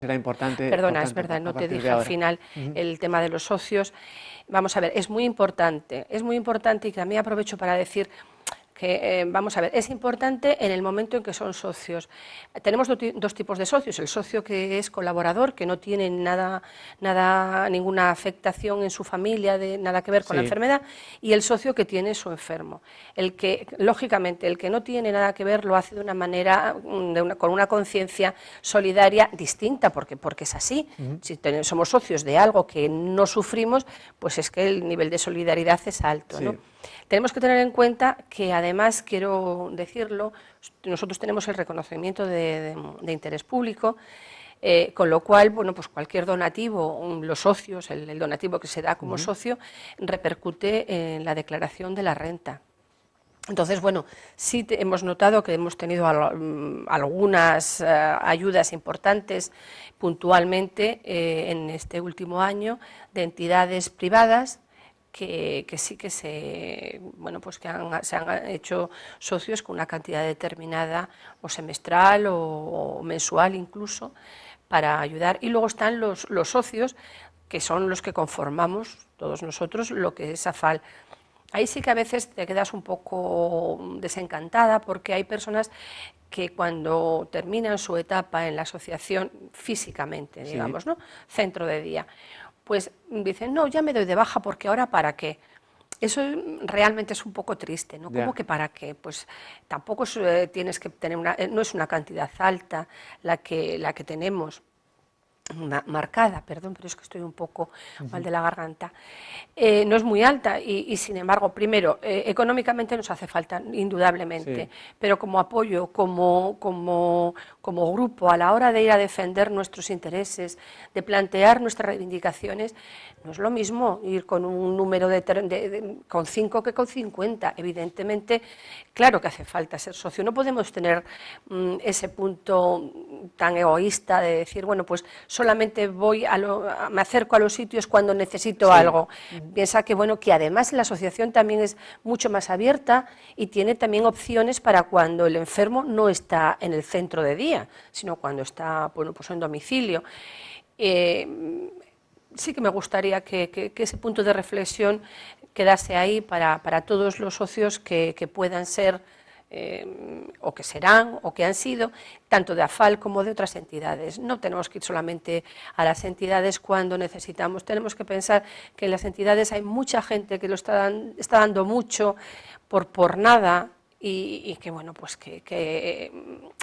Será importante. Perdona, es verdad, no te dije al final el tema de los socios. Vamos a ver, es muy importante y también aprovecho para decir que, vamos a ver, es importante en el momento en que son socios. Tenemos dos tipos de socios: el socio que es colaborador, que no tiene ninguna afectación en su familia, nada que ver con la enfermedad, y el socio que tiene su enfermo. Lógicamente, el que no tiene nada que ver lo hace de una manera, con una conciencia solidaria distinta, porque es así. Si somos socios de algo que no sufrimos, pues es que el nivel de solidaridad es alto, ¿no? Tenemos que tener en cuenta que, además, quiero decirlo, nosotros tenemos el reconocimiento de interés público, con lo cual, bueno, pues cualquier donativo, los socios, el donativo que se da como socio, repercute en la declaración de la renta. Entonces, bueno, sí hemos notado que hemos tenido algunas ayudas importantes puntualmente en este último año de entidades privadas que sí que se han hecho socios con una cantidad determinada, o semestral o mensual incluso, para ayudar. Y luego están los socios, que son los que conformamos todos nosotros lo que es AFAL. Ahí sí que a veces te quedas un poco desencantada, porque hay personas que cuando terminan su etapa en la asociación físicamente, digamos, ¿no?, centro de día, pues dicen: no, ya me doy de baja, porque ahora ¿para qué? Eso realmente es un poco triste, ¿no? ¿Cómo que para qué? Pues tampoco tienes que tener no es una cantidad alta la que tenemos marcada, perdón, pero es que estoy un poco mal de la garganta. No es muy alta y sin embargo, primero, económicamente nos hace falta, indudablemente, pero como apoyo, como grupo, a la hora de ir a defender nuestros intereses, de plantear nuestras reivindicaciones, no es lo mismo ir con un número con 5 que con 50. Evidentemente, claro que hace falta ser socio. No podemos tener ese punto tan egoísta de decir: bueno, pues solamente me acerco a los sitios cuando necesito algo. Piensa que, bueno, que además la asociación también es mucho más abierta y tiene también opciones para cuando el enfermo no está en el centro de día, sino cuando está, bueno, pues en domicilio. Sí que me gustaría que ese punto de reflexión quedase ahí para todos los socios que puedan ser, o que serán, o que han sido, tanto de AFAL como de otras entidades. No tenemos que ir solamente a las entidades cuando necesitamos, tenemos que pensar que en las entidades hay mucha gente que lo está dando mucho por nada, y que, bueno, pues que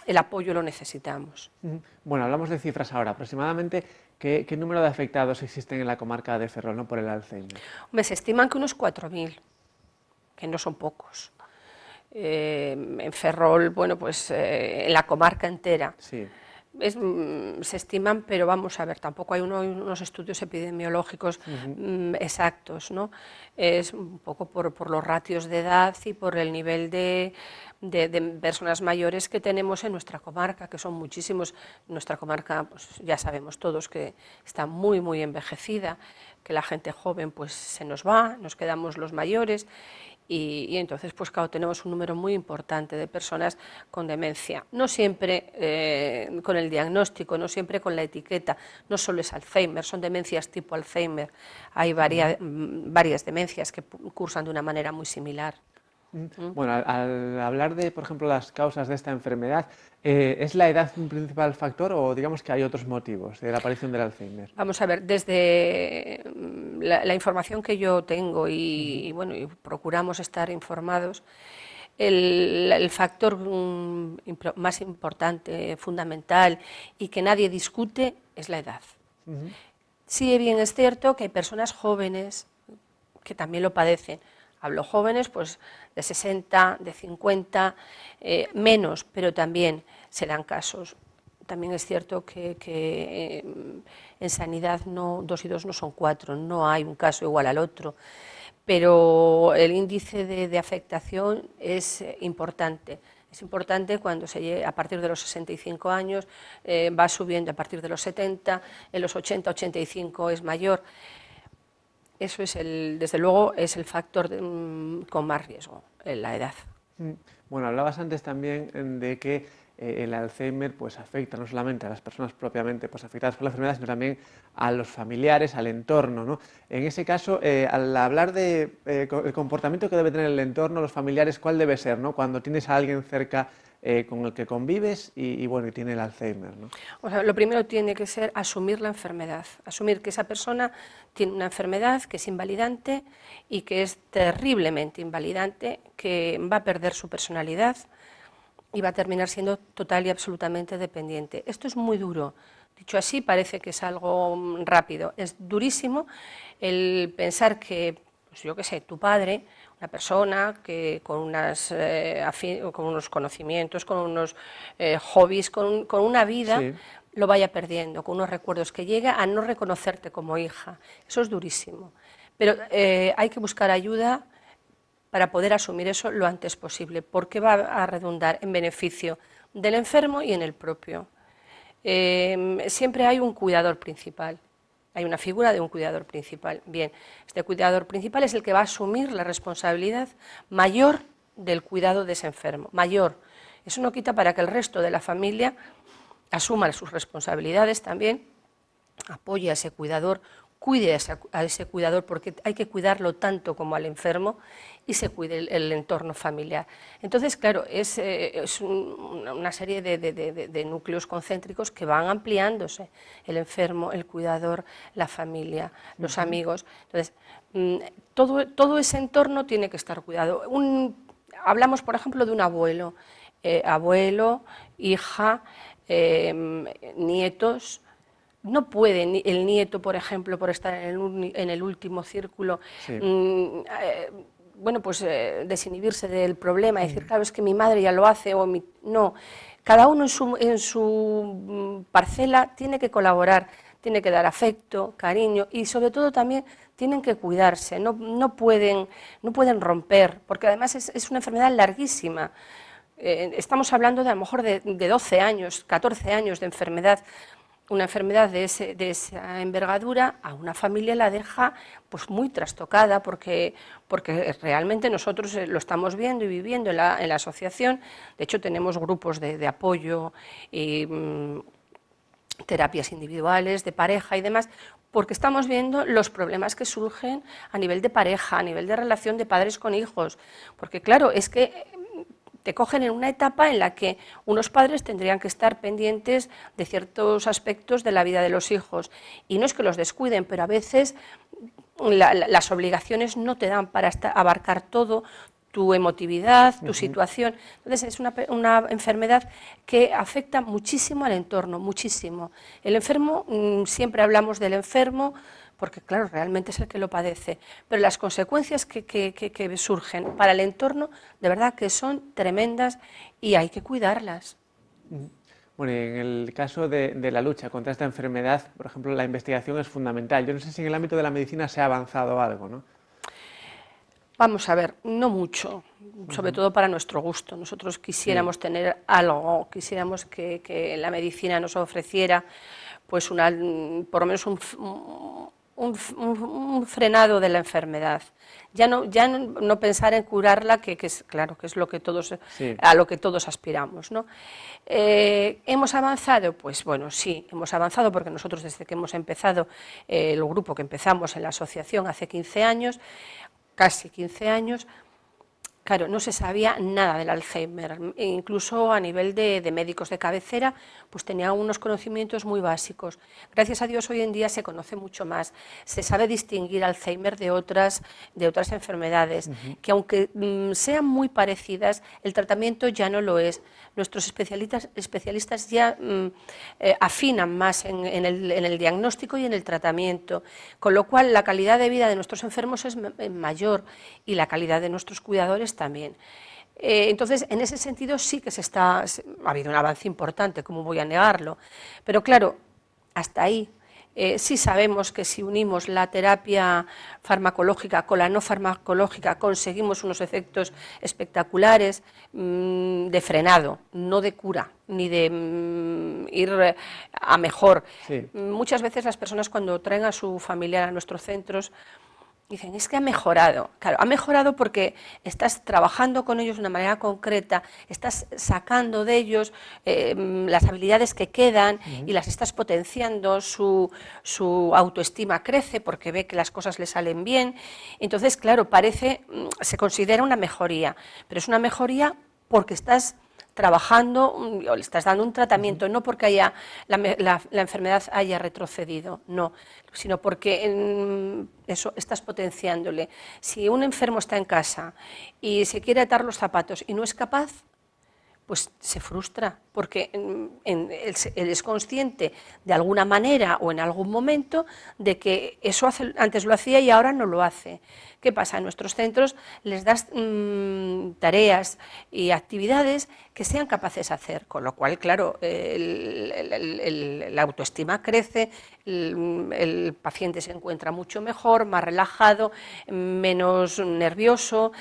el apoyo lo necesitamos. Bueno, hablamos de cifras ahora. Aproximadamente, ¿qué número de afectados existen en la comarca de Ferrol, ¿no?, por el Alzheimer? Hombre, se estiman que unos 4.000, que no son pocos. En Ferrol, bueno, pues en la comarca entera. Se estiman, pero vamos a ver, tampoco hay unos estudios epidemiológicos exactos, ¿no? Es un poco por los ratios de edad y por el nivel de personas mayores que tenemos en nuestra comarca, que son muchísimos. Nuestra comarca, pues ya sabemos todos que está muy, muy envejecida, que la gente joven pues se nos va, nos quedamos los mayores. Y entonces, pues claro, tenemos un número muy importante de personas con demencia. No siempre con el diagnóstico, no siempre con la etiqueta. No solo es Alzheimer, son demencias tipo Alzheimer. Hay varias demencias que cursan de una manera muy similar. Bueno, al hablar de, por ejemplo, las causas de esta enfermedad, ¿es la edad un principal factor o digamos que hay otros motivos de la aparición del Alzheimer? Vamos a ver, desde la información que yo tengo y bueno, y procuramos estar informados, el factor más importante, fundamental y que nadie discute es la edad. Sí, bien es cierto que hay personas jóvenes que también lo padecen. Hablo jóvenes, pues de 60, de 50, menos, pero también se dan casos. También es cierto que en sanidad 2 y 2 no son 4, no hay un caso igual al otro, pero el índice de afectación es importante. Es importante cuando a partir de los 65 años, va subiendo a partir de los 70, en los 80, 85 es mayor. Eso es desde luego es el factor con más riesgo, la edad. Bueno, hablabas antes también de que el Alzheimer pues afecta no solamente a las personas propiamente pues afectadas por la enfermedad, sino también a los familiares, al entorno, ¿no? En ese caso, al hablar de el comportamiento que debe tener el entorno, los familiares, ¿cuál debe ser, ¿no? Cuando tienes a alguien cerca con el que convives bueno, y tiene el Alzheimer, ¿no? O sea, lo primero tiene que ser asumir la enfermedad, asumir que esa persona tiene una enfermedad que es invalidante y que es terriblemente invalidante, que va a perder su personalidad y va a terminar siendo total y absolutamente dependiente. Esto es muy duro. Dicho así, parece que es algo rápido. Es durísimo el pensar que, pues yo qué sé, tu padre, una persona que con unos conocimientos, con unos hobbies, con una vida, Sí. lo vaya perdiendo, con unos recuerdos, que llegue a no reconocerte como hija. Eso es durísimo. Pero hay que buscar ayuda para poder asumir eso lo antes posible, porque va a redundar en beneficio del enfermo y en el propio. Siempre hay un cuidador principal. Hay una figura de un cuidador principal. Bien, este cuidador principal es el que va a asumir la responsabilidad mayor del cuidado de ese enfermo, mayor. Eso no quita para que el resto de la familia asuma sus responsabilidades también, apoye a ese cuidador, cuide a ese cuidador, porque hay que cuidarlo tanto como al enfermo, y se cuide el entorno familiar. Entonces, claro, es una serie de núcleos concéntricos que van ampliándose: el enfermo, el cuidador, la familia, los amigos. Entonces, todo ese entorno tiene que estar cuidado. Hablamos, por ejemplo, de un abuelo, abuelo, hija, nietos. No puede el nieto, por ejemplo, por estar en el último círculo, Sí. bueno, pues desinhibirse del problema, decir, claro, es que mi madre ya lo hace, no. Cada uno en su parcela tiene que colaborar, tiene que dar afecto, cariño, y sobre todo también tienen que cuidarse, no pueden romper, porque además es una enfermedad larguísima. Estamos hablando de a lo mejor de 12 años, 14 años de enfermedad. Una enfermedad de esa envergadura a una familia la deja pues muy trastocada, porque realmente nosotros lo estamos viendo y viviendo en la asociación. De hecho, tenemos grupos de apoyo y terapias individuales, de pareja y demás, porque estamos viendo los problemas que surgen a nivel de pareja, a nivel de relación de padres con hijos, porque claro, es que te cogen en una etapa en la que unos padres tendrían que estar pendientes de ciertos aspectos de la vida de los hijos. Y no es que los descuiden, pero a veces las obligaciones no te dan para abarcar todo, tu emotividad, tu situación. Entonces es una enfermedad que afecta muchísimo al entorno, muchísimo. El enfermo, siempre hablamos del enfermo, porque claro, realmente es el que lo padece, pero las consecuencias que surgen para el entorno, de verdad que son tremendas y hay que cuidarlas. Bueno, y en el caso de la lucha contra esta enfermedad, por ejemplo, la investigación es fundamental. Yo no sé si en el ámbito de la medicina se ha avanzado algo, ¿no? Vamos a ver, no mucho, sobre todo para nuestro gusto. Nosotros quisiéramos tener algo, quisiéramos que la medicina nos ofreciera pues por lo menos un frenado de la enfermedad. Ya no pensar en curarla, que es claro, que es lo que todos, a lo que todos aspiramos, ¿no? ¿Hemos avanzado? Pues bueno, sí, hemos avanzado, porque nosotros desde que hemos empezado, el grupo que empezamos en la asociación hace 15 años, casi 15 años, claro, no se sabía nada del Alzheimer, e incluso a nivel de médicos de cabecera, pues tenía unos conocimientos muy básicos. Gracias a Dios hoy en día se conoce mucho más, se sabe distinguir Alzheimer de otras enfermedades, que aunque sean muy parecidas, el tratamiento ya no lo es. Nuestros especialistas ya afinan más en el diagnóstico y en el tratamiento, con lo cual la calidad de vida de nuestros enfermos es mayor y la calidad de nuestros cuidadores también. Entonces, en ese sentido sí que ha habido un avance importante, ¿cómo voy a negarlo? Pero claro, hasta ahí. Sí sabemos que si unimos la terapia farmacológica con la no farmacológica conseguimos unos efectos espectaculares de frenado, no de cura, ni de ir a mejor. Sí. Muchas veces las personas, cuando traen a su familiar a nuestros centros, Dicen, es que ha mejorado. Claro, ha mejorado porque estás trabajando con ellos de una manera concreta, estás sacando de ellos las habilidades que quedan y las estás potenciando, su autoestima crece porque ve que las cosas le salen bien. Entonces, claro, se considera una mejoría, pero es una mejoría porque estás trabajando o le estás dando un tratamiento, no porque la enfermedad haya retrocedido, no, sino porque eso estás potenciándole. Si un enfermo está en casa y se quiere atar los zapatos y no es capaz, pues se frustra, porque él es consciente de alguna manera o en algún momento de que eso antes lo hacía y ahora no lo hace. ¿Qué pasa? En nuestros centros les das tareas y actividades que sean capaces de hacer, con lo cual, claro, la autoestima crece, el paciente se encuentra mucho mejor, más relajado, menos nervioso,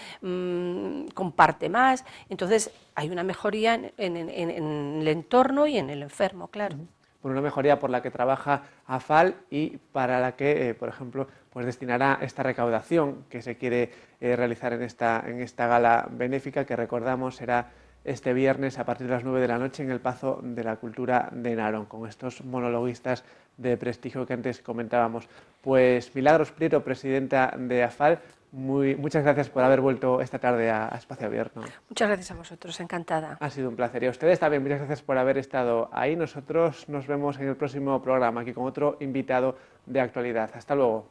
comparte más, entonces hay una mejoría en el entorno y en el enfermo, claro. Por una mejoría por la que trabaja AFAL y para la que, por ejemplo, pues destinará esta recaudación que se quiere realizar en esta gala benéfica, que recordamos será este viernes a partir de las 9 de la noche en el Pazo de la Cultura de Narón, con estos monologuistas de prestigio que antes comentábamos. Pues Milagros Prieto, presidenta de AFAL, muchas gracias por haber vuelto esta tarde a Espacio Abierto. Muchas gracias a vosotros, encantada. Ha sido un placer. Y a ustedes también, muchas gracias por haber estado ahí. Nosotros nos vemos en el próximo programa, aquí con otro invitado de actualidad. Hasta luego.